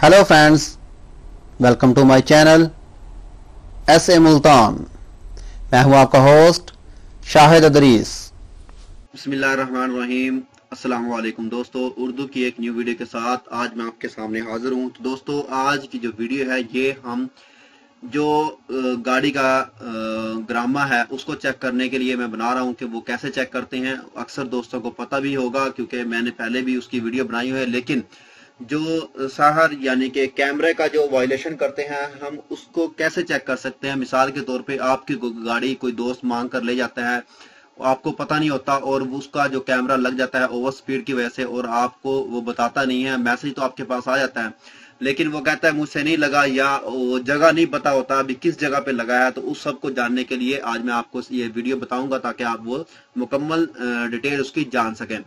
Hello friends, welcome to my channel S A. Multan. मैं हूं आपका होस्ट शाहिद अदरीस। बिस्मिल्लाहिर्रहमानिर्रहीम। अस्सलाम वालेकुम दोस्तों, उर्दू की एक न्यू वीडियो के साथ आज मैं आपके सामने हाजिर हूं। तो दोस्तों, आज की जो वीडियो है ये हम जो गाड़ी का ग्रामा है उसको चेक करने के लिए मैं बना रहा हूं कि वो कैसे चेक करते हैं। अक्सर दोस्तों को पता भी होगा क्योंकि मैंने पहले भी उसकी वीडियो बनाई हुई है, लेकिन जो साहर यानी कि कैमरे का जो वायलेशन करते हैं हम उसको कैसे चेक कर सकते हैं। मिसाल के तौर पे आपकी गाड़ी कोई दोस्त मांग कर ले जाता है, आपको पता नहीं होता और उसका जो कैमरा लग जाता है ओवर स्पीड की वजह से और आपको वो बताता नहीं है। मैसेज तो आपके पास आ जाता है लेकिन वो कहता है मुझसे नहीं लगा, या वो जगह नहीं पता होता अभी किस जगह पे लगा है। तो उस सब को जानने के लिए आज मैं आपको ये वीडियो बताऊंगा ताकि आप वो मुकम्मल डिटेल उसकी जान सकें।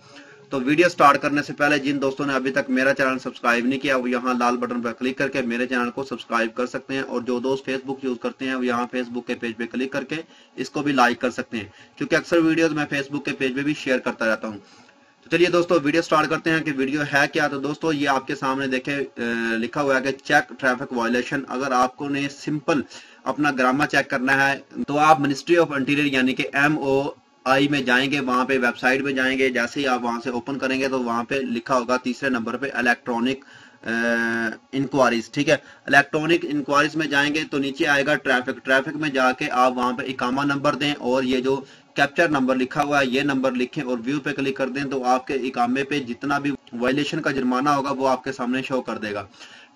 तो वीडियो स्टार्ट करने से पहले जिन दोस्तों ने अभी तक मेरा चैनल सब्सक्राइब नहीं किया वो यहाँ लाल बटन पर क्लिक करके मेरे चैनल को सब्सक्राइब कर सकते हैं, और जो दोस्त फेसबुक यूज करते हैं वो यहाँ फेसबुक के पेज पे क्लिक करके इसको भी लाइक कर सकते हैं, क्योंकि अक्सर वीडियोस मैं फेसबुक के पेज पे भी शेयर करता रहता हूँ। तो चलिए दोस्तों वीडियो स्टार्ट करते हैं कि वीडियो है क्या। तो दोस्तों ये आपके सामने देखे लिखा हुआ है कि चेक ट्रैफिक वायलेशन। अगर आपको ने सिंपल अपना ग्रामा चेक करना है तो आप मिनिस्ट्री ऑफ इंटीरियर यानी कि MOI में जाएंगे, वहां पे वेबसाइट पे जाएंगे। जैसे ही आप वहां से ओपन करेंगे तो वहां पे लिखा होगा तीसरे नंबर पे इलेक्ट्रॉनिक इंक्वायरीज। ठीक है, इलेक्ट्रॉनिक इंक्वायरीज में जाएंगे तो नीचे आएगा ट्रैफिक। ट्रैफिक में जाके आप वहां पे इकामा नंबर दें और ये जो कैप्चर नंबर लिखा हुआ है ये नंबर लिखें और व्यू पे क्लिक कर दें तो आपके इकामे पे जितना भी वायलेशन का जुर्माना होगा वो आपके सामने शो कर देगा।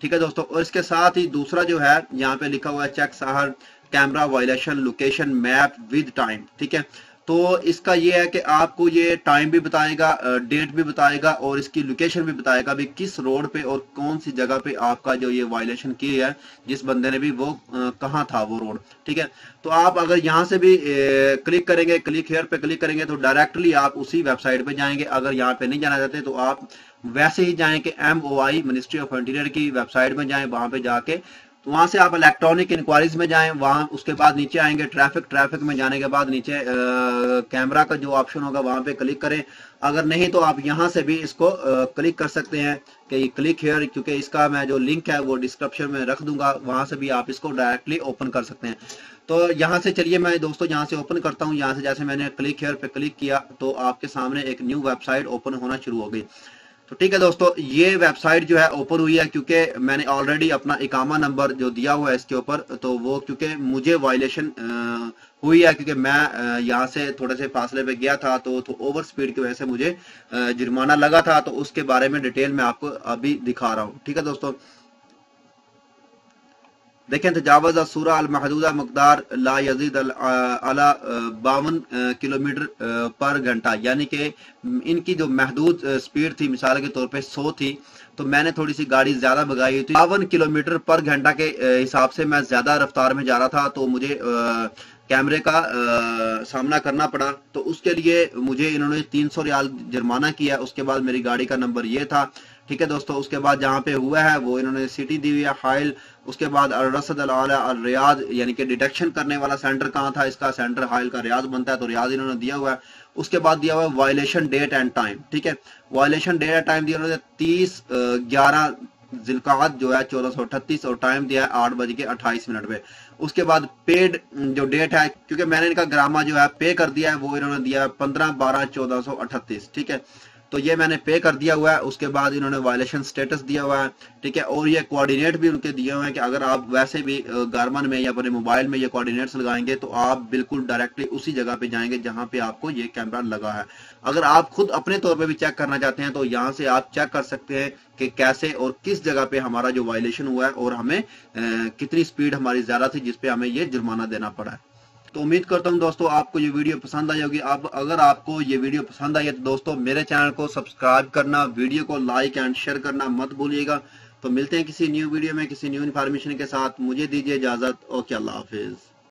ठीक है दोस्तों, और इसके साथ ही दूसरा जो है यहाँ पे लिखा हुआ है चेक साहर camera violation location map with time. ठीक है, तो इसका ये है कि आपको ये टाइम भी बताएगा, डेट भी बताएगा और इसकी लोकेशन भी बताएगा भी किस रोड पे और कौन सी जगह पे आपका जो ये वायलेशन की है जिस बंदे ने भी वो कहाँ था वो रोड। ठीक है, तो आप अगर यहाँ से भी क्लिक करेंगे, क्लिक हेयर पे क्लिक करेंगे तो डायरेक्टली आप उसी वेबसाइट पे जाएंगे। अगर यहाँ पे नहीं जाना चाहते तो आप वैसे ही जाएं कि MOI मिनिस्ट्री ऑफ इंटीरियर की वेबसाइट में जाएं, वहां पे जाके तो वहां से आप इलेक्ट्रॉनिक इंक्वायरीज में जाएं, वहां उसके बाद नीचे आएंगे ट्रैफिक। ट्रैफिक में जाने के बाद नीचे कैमरा का जो ऑप्शन होगा वहां पे क्लिक करें। अगर नहीं तो आप यहां से भी इसको क्लिक कर सकते हैं कि क्लिक हियर, क्योंकि इसका मैं जो लिंक है वो डिस्क्रिप्शन में रख दूंगा, वहां से भी आप इसको डायरेक्टली ओपन कर सकते हैं। तो यहाँ से चलिए मैं दोस्तों यहाँ से ओपन करता हूँ। यहाँ से जैसे मैंने क्लिक हियर पे क्लिक किया तो आपके सामने एक न्यू वेबसाइट ओपन होना शुरू हो गई। तो ठीक है दोस्तों, ये वेबसाइट जो है ओपन हुई है क्योंकि मैंने ऑलरेडी अपना इकामा नंबर जो दिया हुआ है इसके ऊपर, तो वो क्योंकि मुझे वायलेशन हुई है क्योंकि मैं यहाँ से थोड़े से फासले पे गया था तो ओवर स्पीड की वजह से मुझे जुर्माना लगा था। तो उसके बारे में डिटेल में आपको अभी दिखा रहा हूँ। ठीक है दोस्तों, देखें तजावज़ सूरा अल महदूदा मकदार ला यजीद अला 52 किलोमीटर पर घंटा, यानी कि इनकी जो महदूद स्पीड थी मिसाल के तौर पे 100 थी, तो मैंने थोड़ी सी गाड़ी ज्यादा भगाई हुई थी। 52 किलोमीटर पर घंटा के हिसाब से मैं ज्यादा रफ्तार में जा रहा था तो मुझे कैमरे का सामना करना पड़ा। तो उसके लिए मुझे इन्होंने 300 रियाल जुर्माना किया। उसके बाद मेरी गाड़ी का नंबर ये था। ठीक है दोस्तों, उसके बाद जहाँ पे हुआ है वो इन्होंने सिटी दी हुई है हाइल। उसके बाद रसद अल रियाद यानी कि डिटेक्शन करने वाला सेंटर कहाँ था, इसका सेंटर हाइल का रियाद बनता है तो रियाद इन्होंने दिया हुआ है। उसके बाद दिया हुआ है वायलेशन डेट एंड टाइम। ठीक है, वायलेशन डेट एंड टाइम दिया उन्होंने 30/11 जिलकात जो है 1438 और टाइम दिया है 8:28 पे। उसके बाद पेड जो डेट है, क्योंकि मैंने इनका ग्रामा जो है पे कर दिया है, वो इन्होंने दिया है 15/12/1438। ठीक है, तो ये मैंने पे कर दिया हुआ है। उसके बाद इन्होंने वायलेशन स्टेटस दिया हुआ है। ठीक है, और ये कोऑर्डिनेट भी उनके दिए हुए हैं कि अगर आप वैसे भी गारमन में या अपने मोबाइल में ये कोऑर्डिनेट्स लगाएंगे तो आप बिल्कुल डायरेक्टली उसी जगह पे जाएंगे जहां पे आपको ये कैमरा लगा है। अगर आप खुद अपने तौर पे भी चेक करना चाहते हैं तो यहाँ से आप चेक कर सकते हैं कि कैसे और किस जगह पे हमारा जो वायलेशन हुआ है और हमें कितनी स्पीड हमारी ज्यादा थी जिसपे हमें ये जुर्माना देना पड़ा है। तो उम्मीद करता हूं दोस्तों आपको ये वीडियो पसंद आई होगी। अब अगर आपको ये वीडियो पसंद आई है तो दोस्तों मेरे चैनल को सब्सक्राइब करना, वीडियो को लाइक एंड शेयर करना मत भूलिएगा। तो मिलते हैं किसी न्यू वीडियो में किसी न्यू इन्फॉर्मेशन के साथ। मुझे दीजिए इजाजत। ओके, अल्लाह हाफिज।